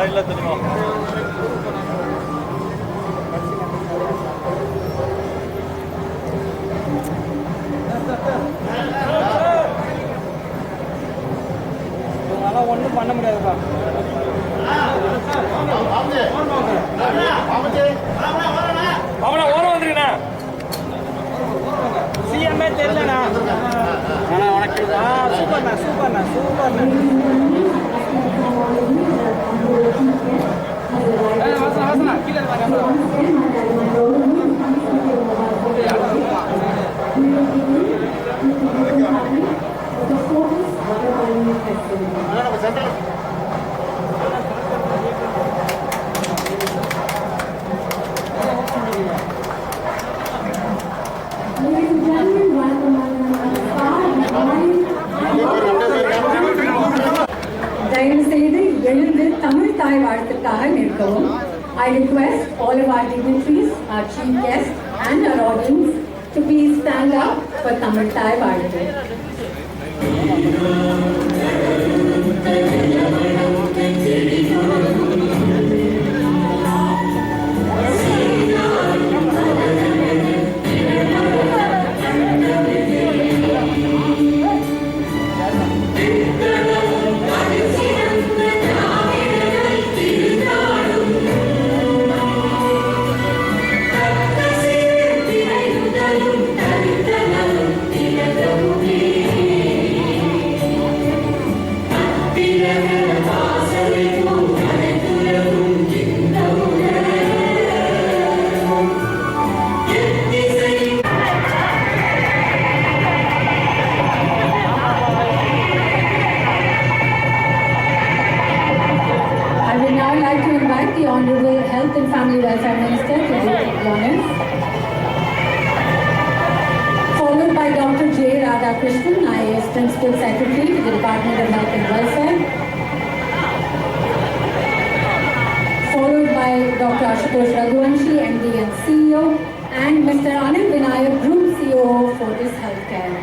இல்ல தெரியுமா? அதெல்லாம் ஒன்றும் பண்ண முடியாதுப்பா. அவனை ஓரம் வந்துருக்கண்ணா. சிஎம்ஏ தெரியலண்ணா. ஆனால் உனக்கு சூப்பர்ண்ணா சூப்பர்ண்ணா சூப்பர்ண்ணா. வாசனா கீழே தயவு செய்து எழுந்து தமிழ் தாய் வாழ்த்துக்காக நிற்கவும். I request all of our dignitaries, our chief guests and our audience to please stand up for Tamil Thai வாழ்த்து. The Honorable Health and Family Welfare Minister to do the honors, followed by Dr. J. Radhakrishnan, IAS Principal Secretary to the Department of Health and Welfare, followed by Dr. Ashutosh Raghuvanshi, MD and CEO, and Mr. Anand Vinayak, Group COO for this healthcare.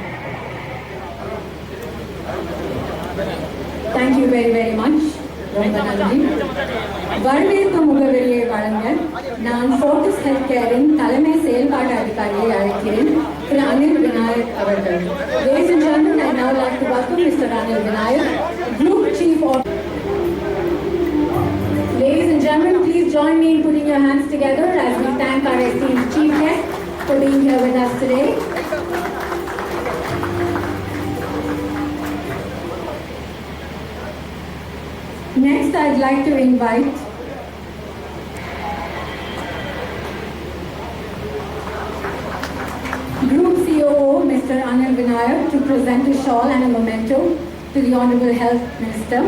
Thank you very, very much. ரொம்ப நன்றி. வரவேற்பு முகவரியை வழங்க நான் Fortis health கேரின் தலைமை செயல்பாட்டு அதிகாரியை அழைக்கிறேன், திரு அனில் விநாயக் அவர்கள். Ladies and gentlemen, I now like to welcome Mr. Anil Vinayak, Group Chief of. Ladies and gentlemen, please join me in putting your hands together as we thank our esteemed chief guest for being here with us today. Next, I'd like to invite Group COO, Mr. Anil Vinayak, to present a shawl and a memento to the Honorable Health Minister.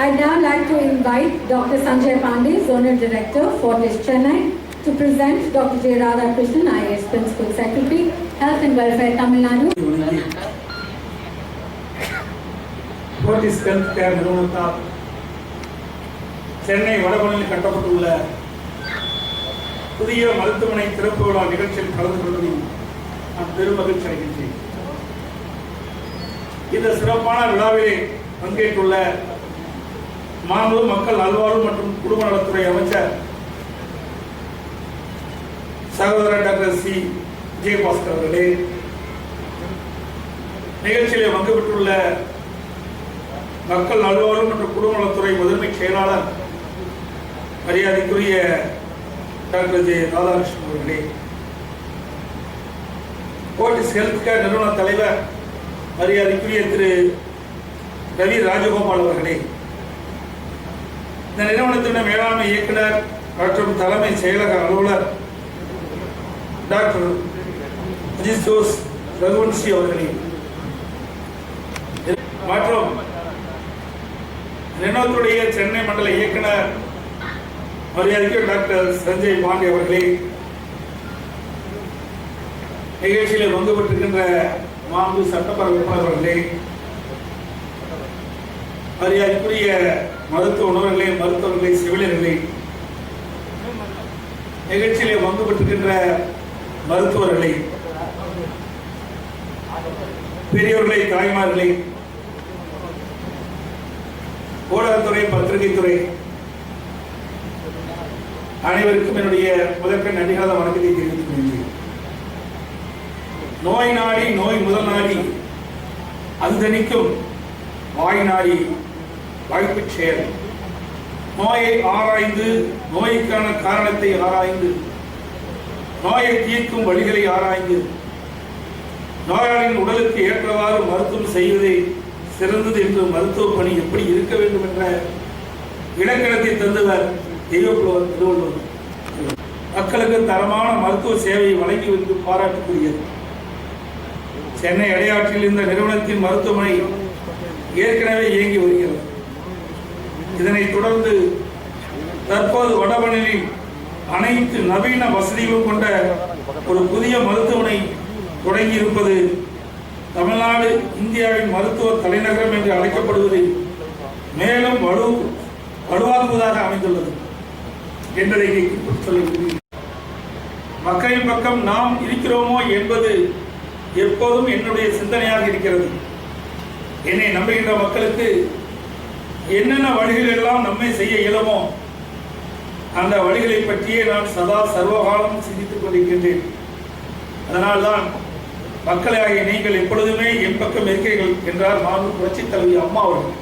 I'd now like to invite Dr. Sanjay Pandey, Zonal Director, Fortis Chennai, to present Dr. J. Radhakrishnan, IAS Principal Secretary, Health and Welfare, Tamil Nadu. Fortis Health Care நிறுவனத்தால் சென்னை வடபழனியில் கட்டப்பட்டுள்ள புதிய மருத்துவமனை திறப்பு விழா நிகழ்ச்சியில் கலந்து கொள்வதில் நான் பெரும் மகிழ்ச்சி அடைகின்றேன். இந்த சிறப்பான விழாவிலே பங்கேற்றுள்ள மாண்பு மக்கள் நல்வாழ்வு மற்றும் குடும்ப நலத்துறை அமைச்சர் சகோதரர் டாக்டர் சி விஜயபாஸ்கர் அவர்களே, நிகழ்ச்சியிலே பங்கு பெற்றுள்ள மக்கள் நல்வாழ்வு மற்றும் குடும்ப நலத்துறை முதன்மை செயலாளர் மரியாதைக்குரிய டாக்டர் ஜே ராதாகிருஷ்ணன் அவர்களே, ஃபோர்டிஸ் ஹெல்த் கேர் நிறுவன தலைவர் மரியாதைக்குரிய திரு ரவி ராஜகோபால் அவர்களே, இந்த நிறுவனத்தின் மேலாண்மை இயக்குனர் மற்றும் தலைமை செயலக அலுவலர் டாக்டர் அஜித்தோஷ் ரகுவன்சி அவர்களே, மற்றும் நிறுவனத்துடைய சென்னை மண்டல இயக்குனர் மரியாதைக்கு டாக்டர் சஞ்சய் பாண்டே அவர்களே, நிகழ்ச்சியில் பங்கு பெற்றிருக்கின்ற மாண்பு சட்டப்பேரவை உறுப்பினர் அவர்களே, மரியாதைக்குரிய மருத்துவ உணவர்களே, மருத்துவர்களே, செவிலியர்களே, நிகழ்ச்சியிலே பங்கு பெற்றிருக்கின்ற மருத்துவர்களே, பெரியவர்களை, தாய்மார்களை, ஊடகத்துறை, பத்திரிகைத்துறை அனைவருக்கும் என்னுடைய முதற்கண் நன்றிகளான வணக்கத்தை தெரிவித்துக் கொள்கிறேன். நோய் நாடி நோய் முதல் நாடி அது தணிக்கும் வாய் நாடி வாய்ப்பு செயல். நோயை ஆராய்ந்து நோய்க்கான காரணத்தை ஆராய்ந்து நோயை தீர்க்கும் வழிகளை ஆராய்ந்து நோயாளியின் உடலுக்கு ஏற்றவாறு மருத்துவம் செய்வதே சிறந்தது என்று மருத்துவ பணி எப்படி இருக்க வேண்டும் என்ற இலக்கணத்தை தந்தவர் தெய்வப்புலவர் திருவள்ளுவர். மக்களுக்கு தரமான மருத்துவ சேவையை வழங்கி வந்து பாராட்டுக்குரியது. சென்னை அடையாற்றில் இந்த நிறுவனத்தின் மருத்துவமனை ஏற்கனவே இயங்கி வருகிறது. இதனைத் தொடர்ந்து தற்போது வடபழனியில் அனைத்து நவீன வசதிகளும் கொண்ட ஒரு புதிய மருத்துவமனை தொடங்கி இருப்பது தமிழ்நாடு இந்தியாவின் மருத்துவ தலைநகரம் என்று அழைக்கப்படுவது மேலும் வலுவாக்குவதாக அமைந்துள்ளது என்பதை சொல்லுகிறேன். மக்களின் பக்கம் நாம் இருக்கிறோமோ என்பது எப்போதும் என்னுடைய சிந்தனையாக இருக்கிறது. என்னை நம்புகின்ற மக்களுக்கு என்னென்ன வழிகள் எல்லாம் நம்மை செய்ய இயலுமோ அந்த வழிகளை பற்றியே நான் சதா சர்வகாலம் சிந்தித்துக் கொண்டிருக்கின்றேன். அதனால்தான் மக்களாகிய நீங்கள் எப்பொழுதுமே என் பக்கம் இருக்கிறீர்கள் என்றார் மாண்பு புரட்சித் தலைவி அம்மா அவர்கள்.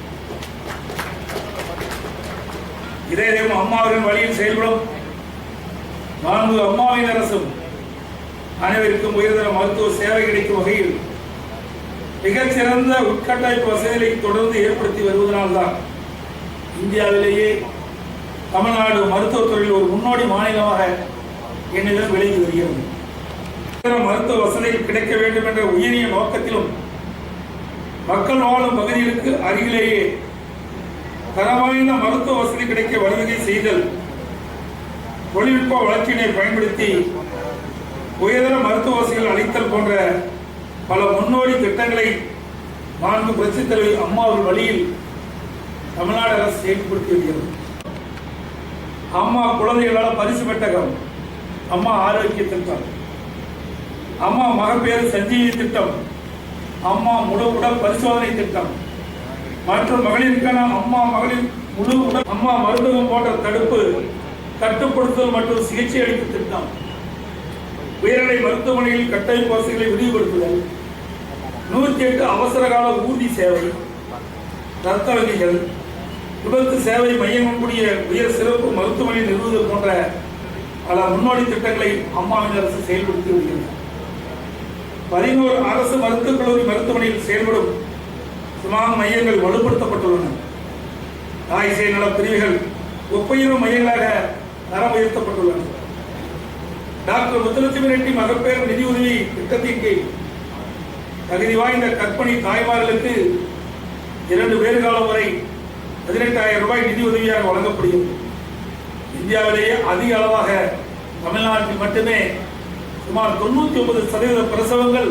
இதே அம்மா அவர்கள் வழியில் செயல்படும் மாண்பு அம்மாவின் அரசும் அனைவருக்கும் உயர்தர மருத்துவ சேவை கிடைக்கும் வகையில் மிகச்சிறந்த உட்கட்டமைப்பு வசதிகளை தொடர்ந்து ஏற்படுத்தி வருவதனால்தான் இந்தியாவிலேயே தமிழ்நாடு மருத்துவத்துறையில் ஒரு முன்னோடி மாநிலமாக என்னிடம் விளங்கி வருகிறது. மருத்துவ வசதிகள் கிடைக்க வேண்டும் என்ற உயரிய நோக்கத்திலும் மக்கள் வாழும் பகுதிகளுக்கு அருகிலேயே தரவாய்ந்த மருத்துவ வசதி கிடைக்க வழிவகை செய்தல், தொழில்நுட்ப வளர்ச்சியினை பயன்படுத்தி உயர்தர மருத்துவ வசதிகள் அளித்தல் போன்ற பல முன்னோடி திட்டங்களை மாண்பு புரட்சித் தலைவி அம்மா அவர்கள் வழியில் தமிழ்நாடு அரசு செயல்படுத்தி வருகிறது. அம்மா குழந்தைகளால் பரிசு பெட்டகம், அம்மா ஆரோக்கிய திட்டம், அம்மா மகப்பேறு சஞ்சீவி திட்டம், அம்மா முழு உடல் பரிசோதனை திட்டம் மற்றும் மகளிருக்கான அம்மா மகளிர் முழு உடல் அம்மா மருத்துவம் போன்ற தடுப்பு, கட்டுப்படுத்துதல் மற்றும் சிகிச்சை அளிப்பு திட்டம், உயர்நிலை மருத்துவமனையில் கட்டமைப்பு வசதிகளை விரிவுபடுத்துதல், 108 அவசர கால ஊர்தி சேவை, ரத்த வங்கிகள், விபத்து சேவை மையம் கூடிய உயர் சிறப்பு மருத்துவமனை நிறுவுதல் போன்ற பல முன்னோடி திட்டங்களை அம்மாவின் அரசு செயல்படுத்தி வருகிறது. 11 அரசு மருத்துவக் கல்லூரி மருத்துவமனையில் செயல்படும் சுமார் மையங்கள் வலுப்படுத்தப்பட்டுள்ளன. தாய் சேய் நல பிரிவுகள் ஒப்புயர்வு மையங்களாக தரம் உயர்த்தப்பட்டுள்ளன. டாக்டர் முத்துலட்சுமி ரெட்டி மகப்பேறு நிதி உதவி திட்டத்தின் கீழ் தகுதி வாய்ந்த கர்ப்பிணி தாய்மார்களுக்கு 2 பேறு காலம் வரை 18,000 ரூபாய் நிதி உதவியாக வழங்கப்படுகிறது. இந்தியாவிலேயே அதிக அளவாக தமிழ்நாட்டில் மட்டுமே சுமார் 99% பிரசவங்கள்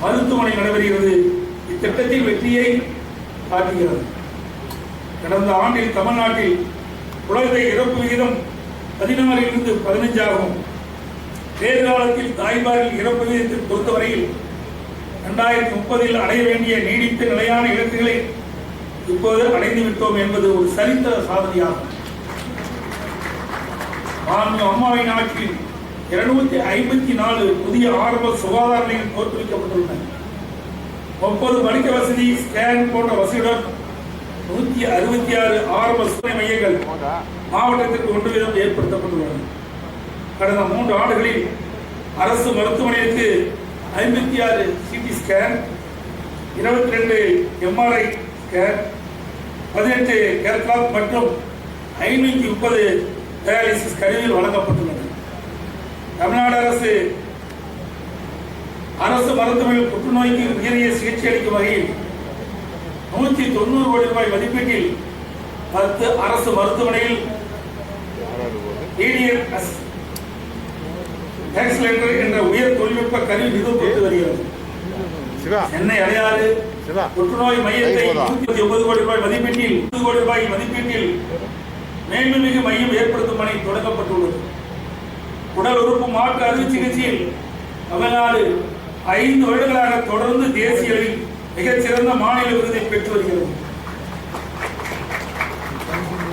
மருத்துவமனை நடைபெறுகிறது. இத்திட்டத்தின் வெற்றியை காட்டுகிறது. கடந்த ஆண்டில் தமிழ்நாட்டில் குழந்தை இறப்பு விகிதம் 16 - 15 ஆகும். தேர்காலத்தில் தாய்மாரில் இறப்பு விகிதத்தை பொறுத்தவரையில் 2030 அடைய வேண்டிய நீடித்த நிலையான இலக்குகளை இப்போது அடைந்து விட்டோம் என்பது ஒரு சரித்திர சாதனையாகும். அம்மாவின் ஆட்சியில் 254 புதிய ஆரம்ப சுகாதார நிலையங்கள் தோற்றுவிக்கப்பட்டுள்ளன. 30 மருக்க வசதி, ஸ்கேன் போன்ற வசதியுடன் 166 ஆரம்ப சுகாதார மையங்கள் மாவட்டத்திற்கு 1 வீதம் ஏற்படுத்தப்பட்டுள்ளன. கடந்த 3 ஆண்டுகளில் அரசு மருத்துவமனைக்கு 56 CT scan, 22 MRI scan, 18 cath lab மற்றும் 530 டயாலிசிஸ் கருவிகள் வழங்கப்பட்டுள்ளன. தமிழ்நாடு அரசு மருத்துவமனையில் புற்றுநோய்க்கு உயரிய சிகிச்சை அளிக்கும் வகையில் 190 கோடி ரூபாய் மதிப்பீட்டில் 10 அரசு மருத்துவமனையில் எக்ஸலென்டர் என்ற உயர் தொழில்நுட்ப கருவி நிறுவப்பட்டு வருகிறது. சென்னை அடையாறு புற்றுநோய் மையத்தை 109 கோடி ரூபாய் மதிப்பீட்டில் 20 கோடி ரூபாய் மதிப்பீட்டில் மேன்மைமிகு மையம் ஏற்படுத்தும் பணி தொடங்கப்பட்டுள்ளது. உடல் உறுப்பு மாற்று அறுவை சிகிச்சையில் தமிழ்நாடு 5 வருடங்களாக தொடர்ந்து தேசிய அளவில் மிகச்சிறந்த மாநில விருதை பெற்று வருகிறது.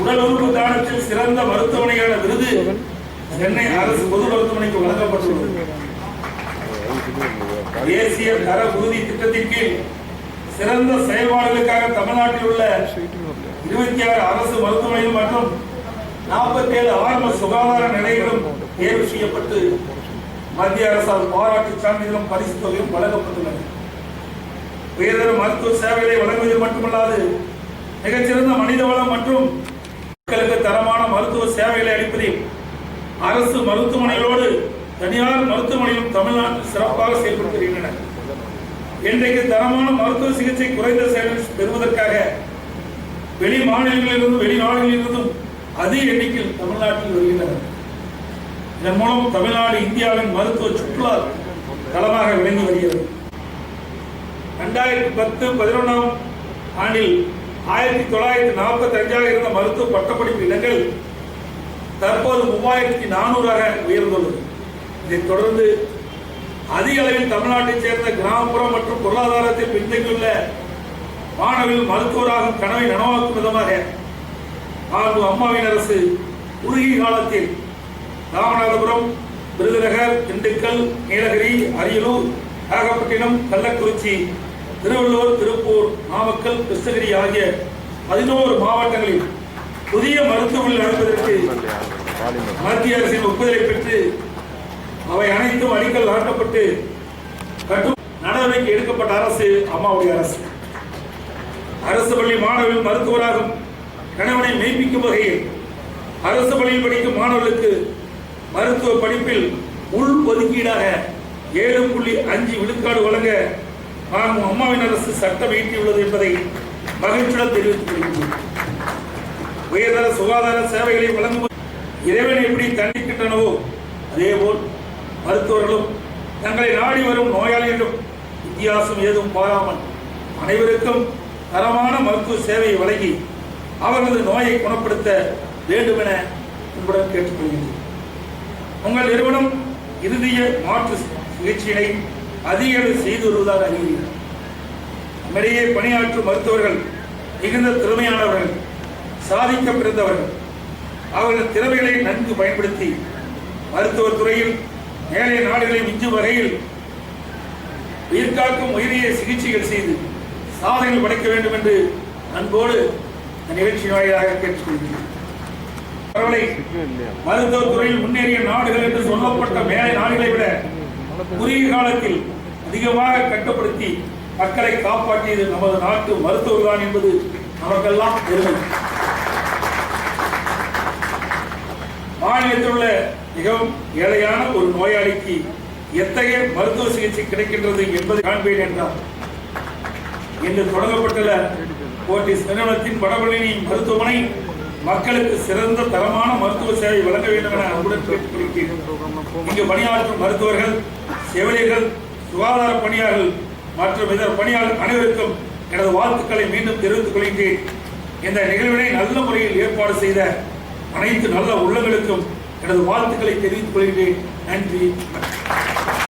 உடல் உறுப்பு தானத்தில் சிறந்த மருத்துவமனையான விருது சென்னை அரசு பொது மருத்துவமனைக்கு வழங்கப்பட்டுள்ளது. தேசிய தர உறுதி திட்டத்தின் கீழ் சிறந்த செயல்பாடுகளுக்காக தமிழ்நாட்டில் உள்ள 26 அரசு மருத்துவமனைகள் மற்றும் 47 ஆரம்ப சுகாதார நிலையங்களும் தேர்வு செய்யப்பட்டு மத்திய அரசால் பாராட்டு சான்றிதழும் பரிசு தொகையும் வழங்கப்பட்டுள்ளது. உயர்தர மருத்துவ சேவைகளை வழங்குவது மட்டுமல்லாது மிகச்சிறந்த மனித வளம் மற்றும் மக்களுக்கு தரமான மருத்துவ சேவைகளை அளிப்பதில் அரசு மருத்துவமனைகளோடு தனியார் மருத்துவமனைகளும் தமிழ்நாட்டில் சிறப்பாக செயல்பட்டு வருகின்றன. இன்றைக்கு தரமான மருத்துவ சிகிச்சை குறைந்த செலவில் பெறுவதற்காக வெளி மாநிலங்களிலிருந்தும் வெளிநாடுகளிலிருந்தும் அதிக எண்ணிக்கையில் தமிழ்நாட்டில் வருகின்றனர். இதன் மூலம் தமிழ்நாடு இந்தியாவின் மருத்துவ சுற்றுலா தளமாக விளங்கி வருகிறது. 2010-11 ஆண்டில் 1945 இருந்த மருத்துவ பட்டப்படிப்பு இடங்கள் தற்போது 3400 உயர்ந்துள்ளது. இதைத் தொடர்ந்து அதிக அளவில் தமிழ்நாட்டைச் சேர்ந்த கிராமப்புற மற்றும் பொருளாதாரத்தில் பின்தங்கியுள்ள மாணவர்கள் மருத்துவராகும் கனவை நனவாக்கும் விதமாக அம்மாவின் அரசு குறுகிய காலத்தில் ராமநாதபுரம், விருதுநகர், திண்டுக்கல், நீலகிரி, அரியலூர், நாகப்பட்டினம், கள்ளக்குறிச்சி, திருவள்ளூர், திருப்பூர், நாமக்கல், கிருஷ்ணகிரி ஆகிய 11 மாவட்டங்களில் புதிய மருத்துவமனைகள் நடப்பதற்கு மத்திய அரசின் ஒப்புதலை பெற்று அவை அனைத்தும் அடிக்கல் நாட்டப்பட்டு நடவடிக்கை எடுக்கப்பட்ட அரசு அம்மாவுடைய அரசு. அரசு பள்ளி மாணவர்கள் மருத்துவராகும் கணவனை மெய்ப்பிக்கும் வகையில் அரசு பள்ளியில் படிக்கும் மாணவர்களுக்கு மருத்துவ படிப்பில் உள் ஒதுக்கீடாக 7.5 விழுக்காடு வழங்க அம்மாவின் அரசு சட்டம் இயற்றியுள்ளது என்பதை மகிழ்ச்சியுடன் தெரிவித்துக் கொள்கிறேன். உயர்தர சுகாதார சேவைகளை வழங்கும் இறைவன் எப்படி தண்டிக்கின்றனவோ அதேபோல் மருத்துவர்களும் தங்களை நாடி வரும் நோயாளிகளும் வித்தியாசம் ஏதும் பாராமல் அனைவருக்கும் தரமான மருத்துவ சேவையை வழங்கி அவர்களது நோயை குணப்படுத்த வேண்டும் என உங்களுடன் கேட்டுக்கொள்கிறேன். உங்கள் நிறுவனம் இறுதிய மாற்று சிகிச்சையை அதிக செய்து வருவதாக அறிகிறீர்கள். நம்மிடையே பணியாற்றும் மருத்துவர்கள் மிகுந்த திறமையானவர்கள், சாதிக்க பிறந்தவர்கள். அவர்கள் திறமைகளை நன்கு பயன்படுத்தி மருத்துவத் துறையில் மேலை நாடுகளை மிஞ்சும் வகையில் உயிர்காக்கும் உயிரிய சிகிச்சைகள் செய்து சாதனைகள் படைக்க வேண்டும் என்று அன்போடு நிகழ்ச்சி வாயிலாக கேட்டுக்கொள்கிறேன். மருத்துவத் துறையில் முன்னேறிய நாடுகள் என்று சொல்லப்பட்ட மேலை நாடுகளை விட குறுகிய காலத்தில் அதிகமாக கட்டுப்படுத்தி மக்களை காப்பாற்றியது நமது நாட்டு மருத்துவர்கள் என்பது நமக்கெல்லாம் பெருமை. மாநிலத்தில் உள்ள மிகவும் ஏழையான ஒரு நோயாளிக்கு எத்தகைய மருத்துவ சிகிச்சை கிடைக்கின்றது என்பதை காண்பேன் என்றார். இன்று தொடங்கப்பட்டுள்ள போர்டிஸ் நிறுவனத்தின் வடபழனி மருத்துவமனை மக்களுக்கு சிறந்த தரமான மருத்துவ சேவை வழங்க வேண்டும் என அன்புடன் கேட்டுக்கொள்கிறேன். இங்கு பணியாற்றும் மருத்துவர்கள், செவிலியர்கள், சுகாதார பணியாளர்கள் மற்றும் இதர பணியாளர் அனைவருக்கும் எனது வாழ்த்துக்களை மீண்டும் தெரிவித்துக் கொள்கிறேன். இந்த நிகழ்வினை நல்ல முறையில் ஏற்பாடு செய்த அனைத்து நல்ல உள்ளங்களுக்கும் எனது வாழ்த்துக்களை தெரிவித்துக் கொள்கிறேன். நன்றி.